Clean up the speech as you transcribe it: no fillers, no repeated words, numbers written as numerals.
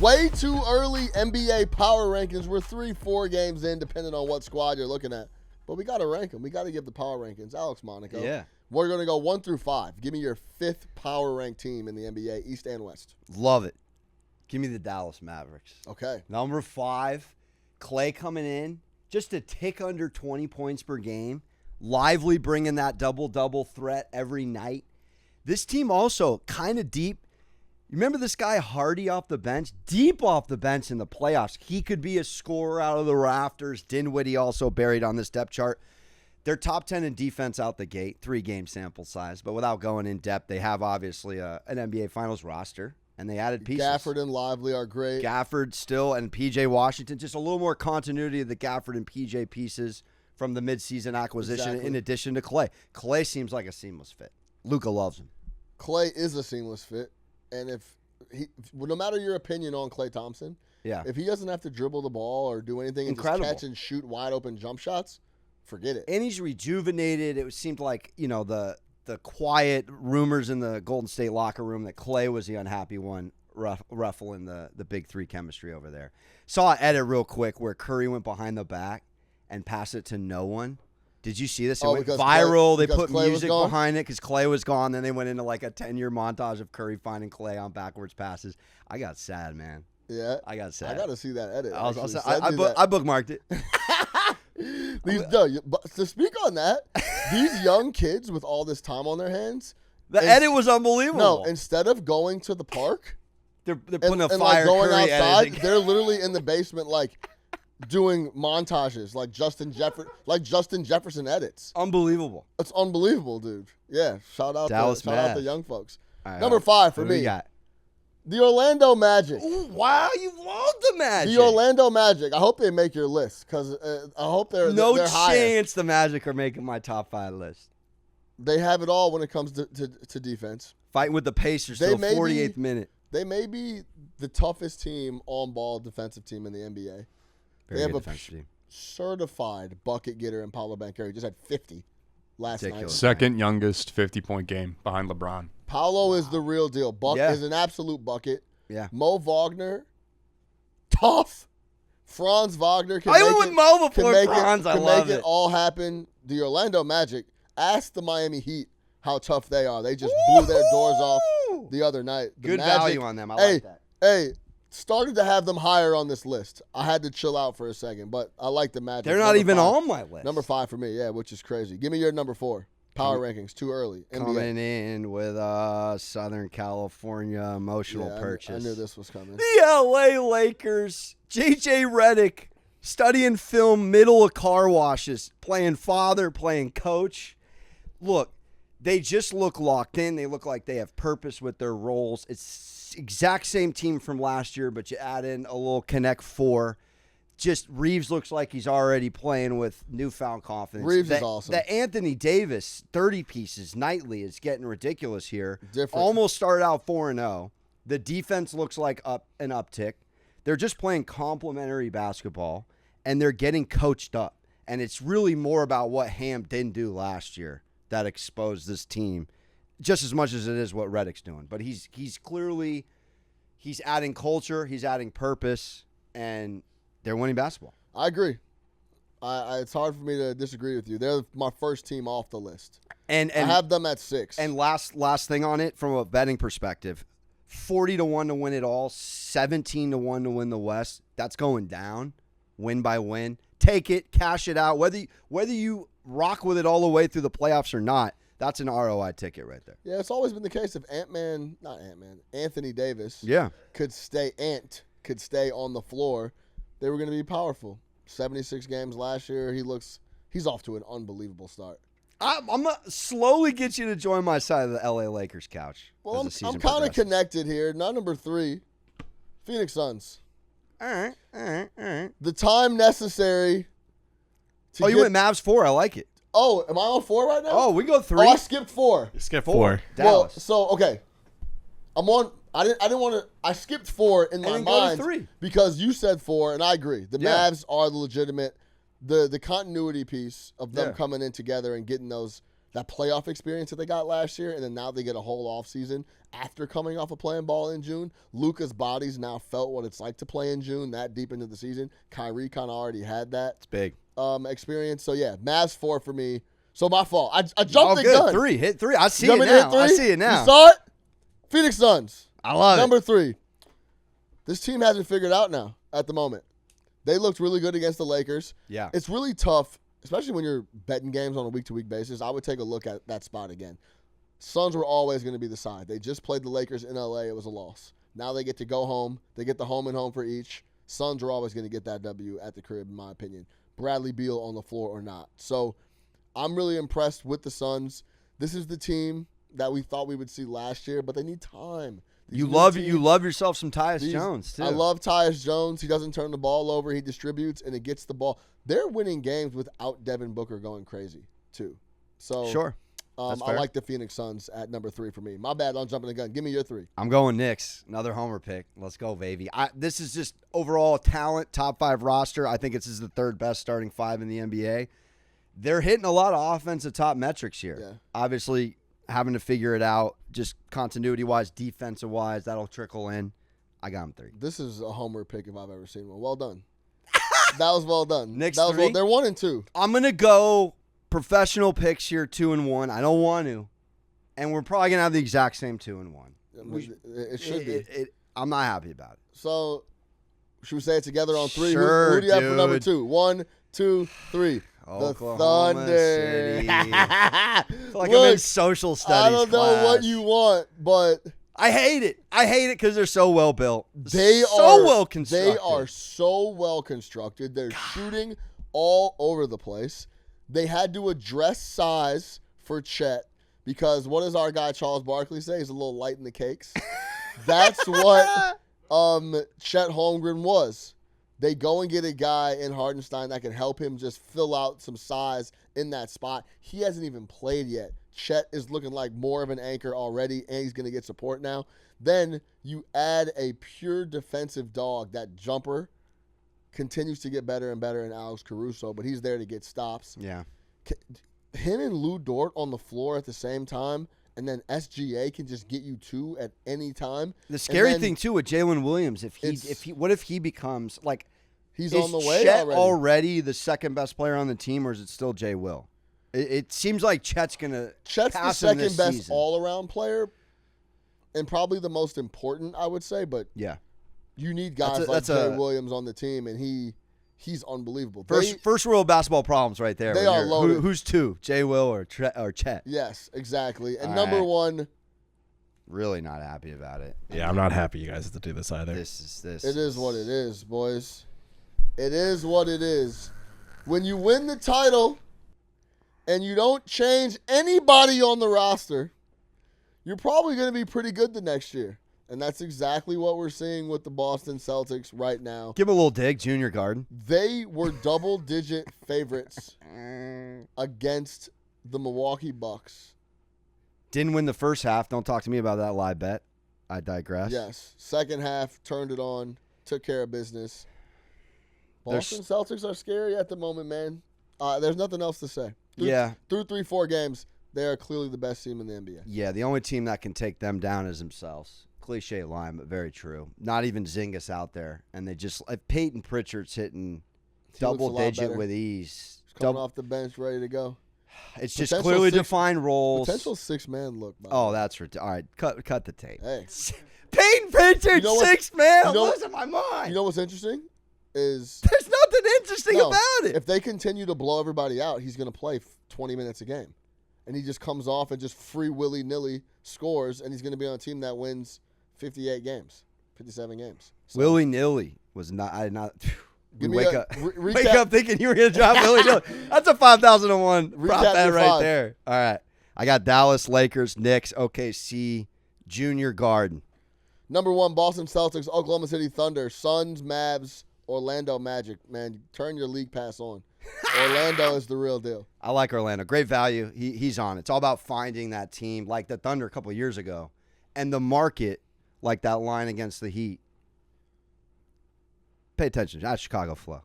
Way too early NBA power rankings. We're 3-4 games in, depending on what squad you're looking at. But we got to rank them. We got to give the power rankings. Alex Monaco. Yeah. We're going to go 1 through 5. Give me your 5th power ranked team in the NBA, East and West. Love it. Give me the Dallas Mavericks. Okay. Number 5, Klay coming in. Just a tick under 20 points per game. Lively bringing that double-double threat every night. This team also kind of deep. You remember this guy Hardy off the bench? Deep off the bench in the playoffs. He could be a scorer out of the rafters. Dinwiddie also buried on this depth chart. They're top 10 in defense out the gate, 3-game sample size. But without going in depth, they have obviously an NBA Finals roster, and they added pieces. Gafford and Lively are great. Gafford still, and P.J. Washington. Just a little more continuity of the Gafford and P.J. pieces from the midseason acquisition in addition to Klay. Klay seems like a seamless fit. Luka loves him. Klay is a seamless fit. And no matter your opinion on Klay Thompson, if he doesn't have to dribble the ball or do anything and just catch and shoot wide open jump shots, forget it. And he's rejuvenated. It seemed like, the quiet rumors in the Golden State locker room that Klay was the unhappy one, ruffling the big three chemistry over there. Saw an edit real quick where Curry went behind the back and passed it to no one. Did you see this? It went viral. They put music behind it because Klay was gone. Then they went into like a 10-year montage of Curry finding Klay on backwards passes. I got sad, man. Yeah. I got sad. I got to see that edit. I bookmarked it. To speak on that, these young kids with all this time on their hands. The edit was unbelievable. No, instead of going to the park. They're putting a fire like going Curry outside. editing. They're literally in the basement doing montages like Justin Jefferson edits. Unbelievable. It's unbelievable, dude. Yeah, shout out the young folks. Right, Number 5 for me. The Orlando Magic. Ooh, wow, you love the Magic. The Orlando Magic. I hope they make your list because I hope they're no higher. Chance the Magic are making my top 5 list. They have it all when it comes to defense. Fighting with the Pacers till the 48th minute. They may be the toughest team on-ball defensive team in the NBA. They have a certified bucket getter in Paolo Banchero. He just had 50 last night. Second youngest 50-point game behind LeBron. Paolo is the real deal. Is an absolute bucket. Yeah. Mo Wagner, tough. Franz Wagner can make it all happen. The Orlando Magic, ask the Miami Heat how tough they are. They just blew their doors off the other night. Good value on them. I like that. Hey, started to have them higher on this list. I had to chill out for a second, but I like the Magic. They're not even on my list. Number 5 for me, which is crazy. Give me your number 4. Power rankings, too early. NBA. Coming in with a Southern California emotional purchase. I knew this was coming. The L.A. Lakers, J.J. Redick, studying film, middle of car washes, playing father, playing coach. Look, they just look locked in. They look like they have purpose with their roles. It's exact same team from last year, but you add in a little Connect 4. Just Reeves looks like he's already playing with newfound confidence. Reeves is awesome. The Anthony Davis 30 pieces nightly is getting ridiculous here. Different. Almost started out 4-0. The defense looks like an uptick. They're just playing complementary basketball, and they're getting coached up. And it's really more about what Ham didn't do last year that exposed this team, just as much as it is what Redick's doing. But he's clearly adding culture, he's adding purpose, and they're winning basketball. I agree. It's hard for me to disagree with you. They're my first team off the list. And I have them at 6. And last thing on it, from a betting perspective, 40-1 to win it all, 17-1 to win the West. That's going down, win by win. Take it, cash it out. Whether you rock with it all the way through the playoffs or not, that's an ROI ticket right there. Yeah, it's always been the case if Anthony Davis could stay on the floor, they were going to be powerful. 76 games last year. He's off to an unbelievable start. I'm going to slowly get you to join my side of the LA Lakers couch. Well, I'm kind of connected here. Not number 3, Phoenix Suns. All right. The time necessary to you went Mavs 4. I like it. Oh, am I on 4 right now? Oh, we go 3. Oh, I skipped 4. You skipped 4. Dallas. Well, okay. I'm on. I didn't want to. I skipped 4 in my mind go to 3 because you said 4, and I agree. The Mavs are the legitimate, the continuity piece of them coming in together and getting those that playoff experience that they got last year, and then now they get a whole offseason after coming off of playing ball in June. Luka's body's now felt what it's like to play in June that deep into the season. Kyrie kind of already had that. It's big. Experience. So, yeah, Mavs 4 for me. So, my fault. I jumped the good. gun. Hit 3. I see it now. I see it now. You saw it? Phoenix Suns. I love Number 3. This team hasn't figured out now at the moment. They looked really good against the Lakers. Yeah. It's really tough, especially when you're betting games on a week-to-week basis. I would take a look at that spot again. Suns were always going to be the side. They just played the Lakers in L.A. It was a loss. Now they get to go home. They get the home and home for each. Suns are always going to get that W at the crib, in my opinion. Bradley Beal on the floor or not. So I'm really impressed with the Suns. This is the team that we thought we would see last year, but they need time. You love yourself some Tyus Jones, too. I love Tyus Jones. He doesn't turn the ball over. He distributes, and it gets the ball. They're winning games without Devin Booker going crazy, too. So sure. I like the Phoenix Suns at number 3 for me. My bad, I'm jumping the gun. Give me your 3. I'm going Knicks. Another homer pick. Let's go, baby. This is just overall talent, top 5 roster. I think this is the 3rd best starting 5 in the NBA. They're hitting a lot of offensive top metrics here. Yeah. Obviously, having to figure it out, just continuity-wise, defensive-wise, that'll trickle in. I got them 3. This is a homer pick if I've ever seen one. Well done. That was well done. Knicks that was 3? They're 1 and 2. I'm going to go professional picks here, 2 and 1. I don't want to. And we're probably going to have the exact same 2 and 1. It should be. I'm not happy about it. So, should we say it together on 3? Sure, who do you have for number 2? 1, 2, 3. Oklahoma the City. Thunder. I feel like Look, I'm in social studies I don't know what you want, but I hate it. I hate it because they're so well built. They so well constructed. They are so well constructed. They're shooting all over the place. They had to address size for Chet because what does our guy Charles Barkley say? He's a little light in the cakes. That's what Chet Holmgren was. They go and get a guy in Hardenstein that can help him just fill out some size in that spot. He hasn't even played yet. Chet is looking like more of an anchor already, and he's going to get support now. Then you add a pure defensive dog. That jumper continues to get better and better in Alex Caruso, but he's there to get stops. Yeah. Him and Lou Dort on the floor at the same time, and then SGA can just get you 2 at any time. The scary thing, too, with Jalen Williams, what if he becomes, like, he's on the way Chet already the second best player on the team, or is it still Jay Will? It seems like Chet's going to Chet's pass the second best season. all-around player and probably the most important, I would say. But yeah, you need guys like Jay Williams on the team, and he's unbelievable. First world basketball problems right there. They are loaded. Who's 2, Jay Will or Chet? Yes, exactly. And number 1. Really not happy about it. Yeah, I'm not happy you guys have to do this either. This. It is what it is, boys. It is what it is. When you win the title and you don't change anybody on the roster, you're probably going to be pretty good the next year. And that's exactly what we're seeing with the Boston Celtics right now. Give him a little dig, Junior Garden. They were double-digit favorites against the Milwaukee Bucks. Didn't win the first half. Don't talk to me about that live bet. I digress. Yes. Second half, turned it on, took care of business. Boston Celtics are scary at the moment, man. There's nothing else to say. Through 3-4 games, they are clearly the best team in the NBA. Yeah, the only team that can take them down is themselves. Cliche line, but very true. Not even Zingas out there. And they just – Peyton Pritchard's hitting double-digit with ease. He's coming off the bench, ready to go. It's just clearly defined roles. Potential 6-man look. Oh, that's ridiculous. All right, cut the tape. Hey. Peyton Pritchard, 6-man. I'm losing my mind. You know what's interesting? There's nothing interesting about it. If they continue to blow everybody out, he's going to play 20 minutes a game. And he just comes off and just free willy-nilly scores, and he's going to be on a team that wins 58 games, 57 games. So, willy-nilly was not – I did not – wake up thinking you were going to drop willy-nilly. That's a 5,001 prop bet right there. All right. I got Dallas, Lakers, Knicks, OKC, Junior Garden. Number 1, Boston Celtics, Oklahoma City Thunder, Suns, Mavs, Orlando Magic. Man, turn your league pass on. Orlando is the real deal. I like Orlando. Great value. He's on. It's all about finding that team like the Thunder a couple of years ago. And the market, like that line against the Heat. Pay attention. That's Chicago flow.